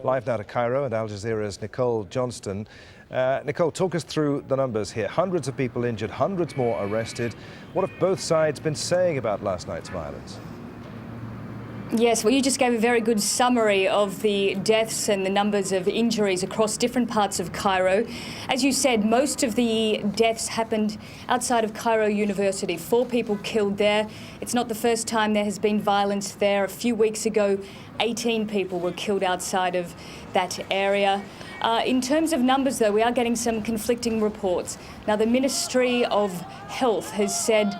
Live now to Cairo and Al Jazeera's Nicole Johnston. Nicole, talk us through the numbers here. Hundreds of people injured, hundreds more arrested. What have both sides been saying about last night's violence? Yes, well, you just gave a very good summary of the deaths and the numbers of injuries across different parts of Cairo. As you said, most of the deaths happened outside of Cairo University. 4 people killed there. It's not the first time there has been violence there. A few weeks ago, 18 people were killed outside of that area. In terms of numbers, though, we are getting some conflicting reports. Now, the Ministry of Health has said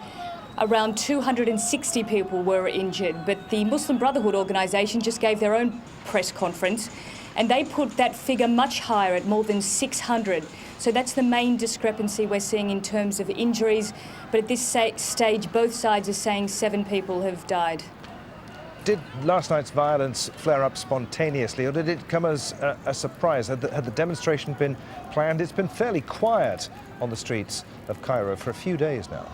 around 260 people were injured, but the Muslim Brotherhood organisation just gave their own press conference and they put that figure much higher at more than 600. So that's the main discrepancy we're seeing in terms of injuries. But at this stage, both sides are saying 7 people have died. Did last night's violence flare up spontaneously, or did it come as a surprise? Had the demonstration been planned? It's been fairly quiet on the streets of Cairo for a few days now.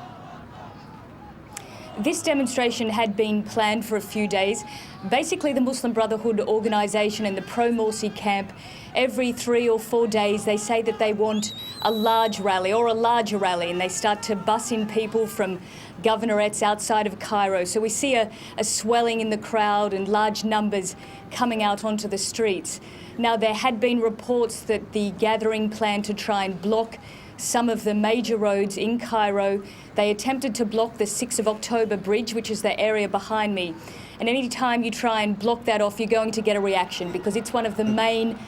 This demonstration had been planned for a few days. Basically, the Muslim Brotherhood organisation and the pro-Morsi camp, every 3 or 4 days, they say that they want a large rally or a larger rally, and they start to bus in people from governorates outside of Cairo. So we see a swelling in the crowd and large numbers coming out onto the streets. Now, there had been reports that the gathering planned to try and block some of the major roads in Cairo. They attempted to block the 6th of October bridge, which is the area behind me. And any time you try and block that off, you're going to get a reaction because it's one of the main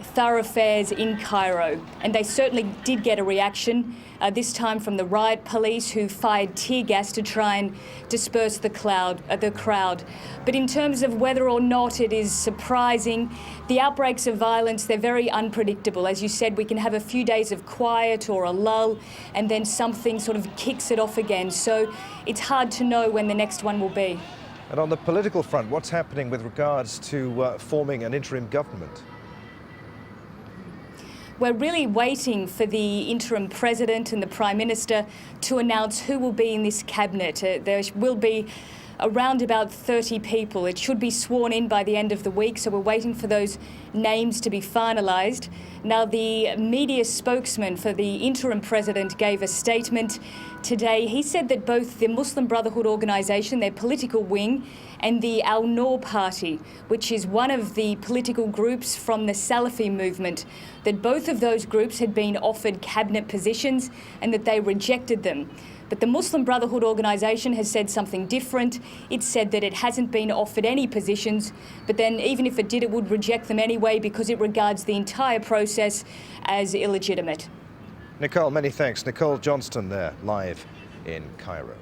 thoroughfares in Cairo. And they certainly did get a reaction, this time from the riot police, who fired tear gas to try and disperse the crowd. But in terms of whether or not it is surprising, the outbreaks of violence, they're very unpredictable. As you said, we can have a few days of quiet or a lull, and then something sort of kicks it off again. So it's hard to know when the next one will be. And on the political front, what's happening with regards to forming an interim government? We're really waiting for the interim president and the prime minister to announce who will be in this cabinet. There will be around about 30 people. It should be sworn in by the end of the week, so we're waiting for those names to be finalised. Now, the media spokesman for the interim president gave a statement today. He said that both the Muslim Brotherhood organisation, their political wing, and the Al-Noor party, which is one of the political groups from the Salafi movement, that both of those groups had been offered cabinet positions and that they rejected them. But the Muslim Brotherhood organisation has said something different. It said that it hasn't been offered any positions, but then even if it did, it would reject them anyway because it regards the entire process as illegitimate. Nicole, many thanks. Nicole Johnston there, live in Cairo.